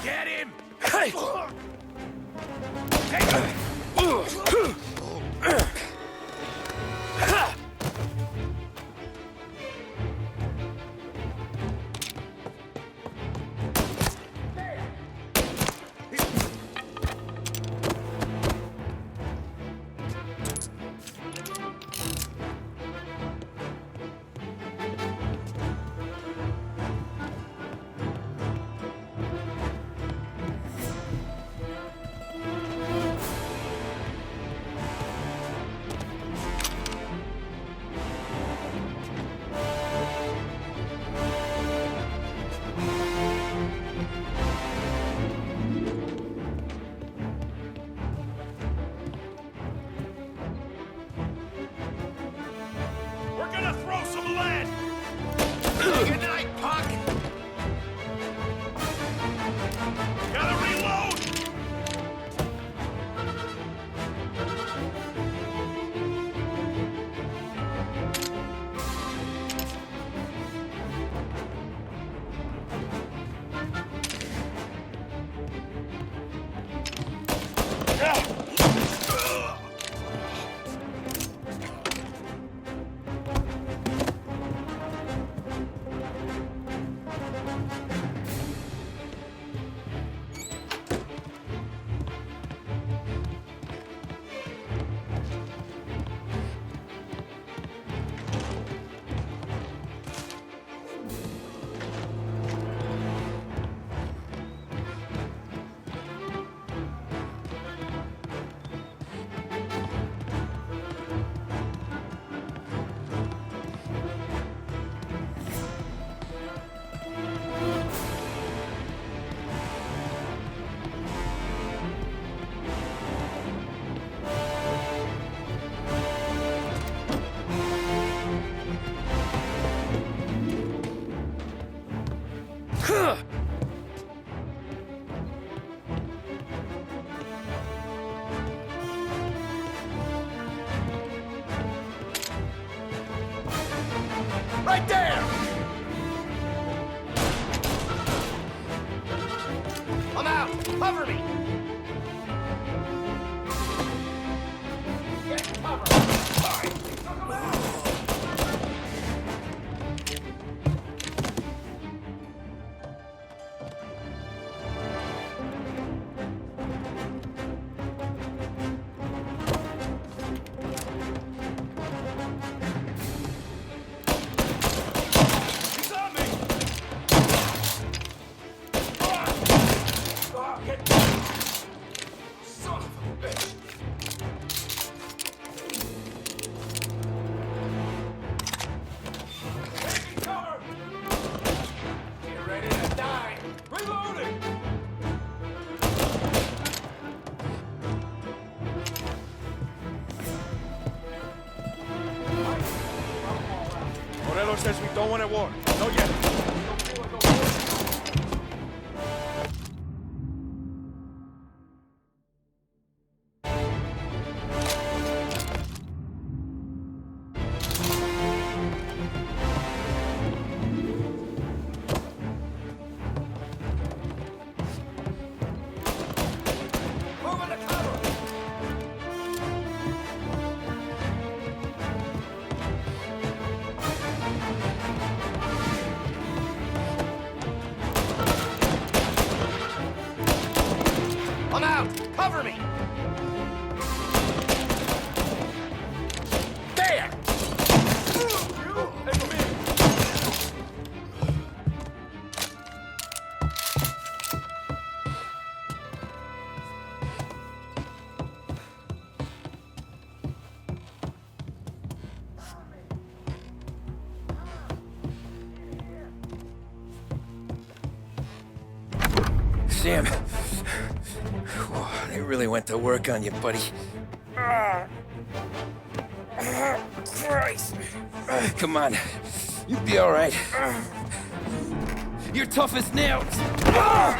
Get him! Hey! We're gonna throw some lead! Good night, Puck! Gotta reload! Right there! I'm out! Cover me! Get cover! He's on me! Get Morello says we don't want a war. No yet. I'm out! Cover me! There! Sam. Whoa, they really went to work on you, buddy. Christ. Come on. You'll be all right. You're tough as nails. Oh,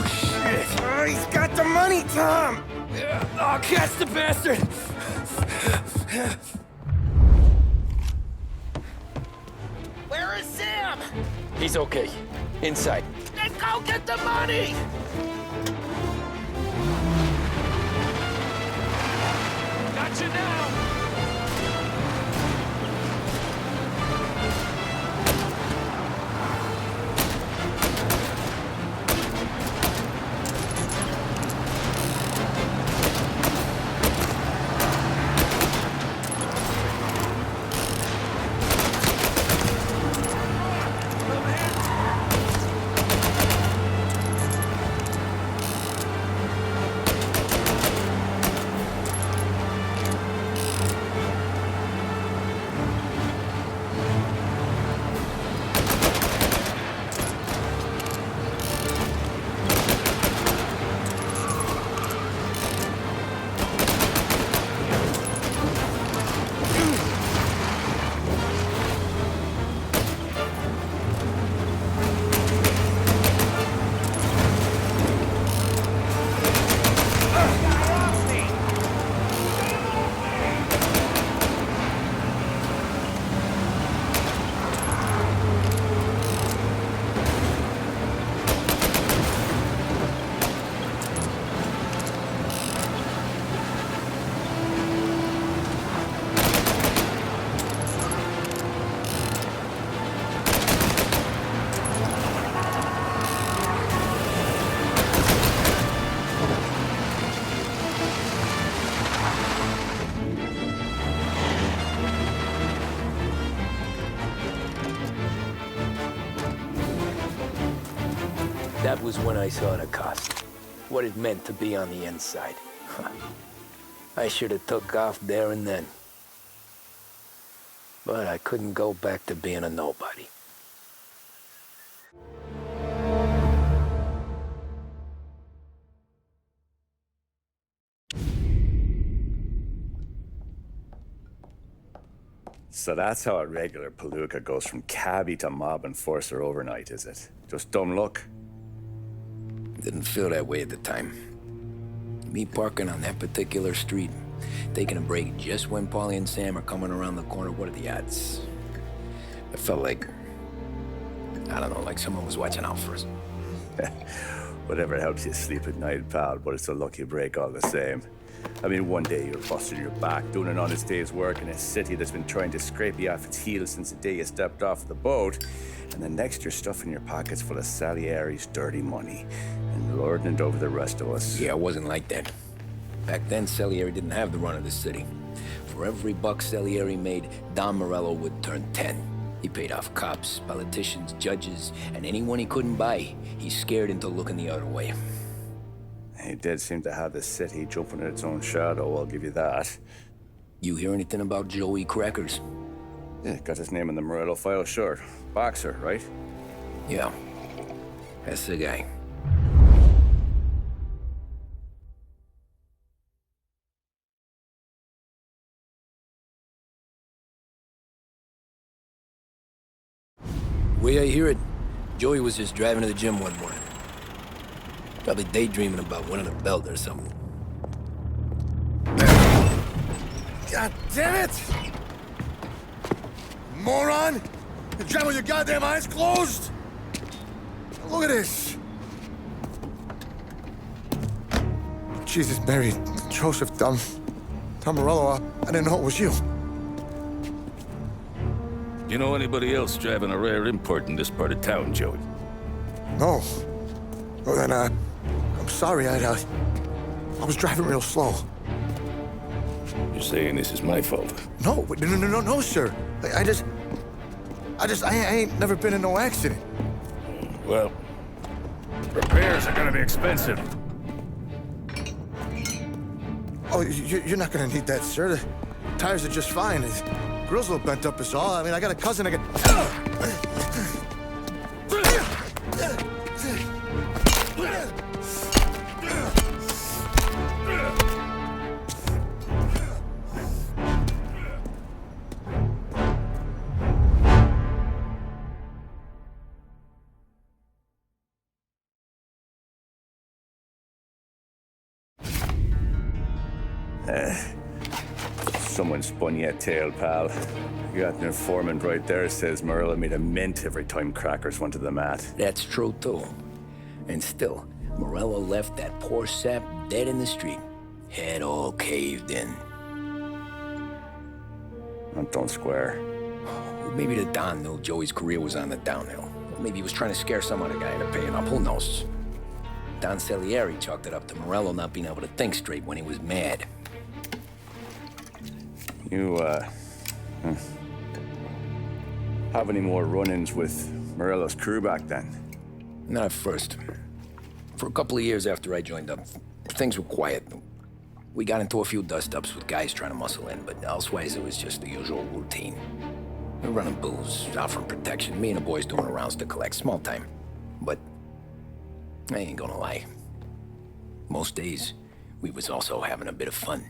shit. He's got the money, Tom. Oh, catch the bastard. Where is Sam? He's okay. Inside. Then go get the money! Got you now! That was when I saw the cost. What it meant to be on the inside. I should have took off there and then. But I couldn't go back to being a nobody. So that's how a regular palooka goes from cabbie to mob enforcer overnight, is it? Just dumb luck? Didn't feel that way at the time. Me parking on that particular street, taking a break just when Paulie and Sam are coming around the corner, what are the odds? I felt like, I don't know, like someone was watching out for us. Whatever helps you sleep at night, pal, but it's a lucky break all the same. I mean, one day you're busting your back, doing an honest day's work in a city that's been trying to scrape you off its heels since the day you stepped off the boat, and the next you're stuffing your pockets full of Salieri's dirty money and lording it over the rest of us. Yeah, it wasn't like that. Back then, Salieri didn't have the run of the city. For every buck Salieri made, Don Morello would turn 10. He paid off cops, politicians, judges, and anyone he couldn't buy, he scared into looking the other way. He did seem to have the city jumping in its own shadow, I'll give you that. You hear anything about Joey Crackers? Yeah, got his name in the Morello file, sure. Boxer, right? Yeah, that's the guy. way I hear it, Joey was just driving to the gym one morning. Probably daydreaming about winning a belt or something. God damn it! Moron! You're driving with your goddamn eyes closed? Look at this! Jesus, Mary, Joseph, Tom Morello, I didn't know it was you. You know anybody else driving a rare import in this part of town, Joey? No. Well, then, I'm sorry, I was driving real slow. You're saying this is my fault? No, no, sir. I ain't never been in no accident. Well, repairs are gonna be expensive. Oh, you're not gonna need that, sir. The tires are just fine. The grill's a little bent up is all. I mean, I got a cousin I can... Someone spun you a tail, pal. You got an informant right there says Morello made a mint every time crackers went to the mat. That's true, too. And still, Morello left that poor sap dead in the street. Head all caved in. That don't square. Well, maybe the Don knew Joey's career was on the downhill. Or maybe he was trying to scare some other guy into paying up. Who knows? Don Salieri chalked it up to Morello not being able to think straight when he was mad. You, have any more run-ins with Morello's crew back then? Not at first. For a couple of years after I joined up, things were quiet. We got into a few dust-ups with guys trying to muscle in, but elsewise it was just the usual routine. We're running booze, offering protection, me and the boys doing rounds to collect, small time. But I ain't gonna lie. Most days, we was also having a bit of fun.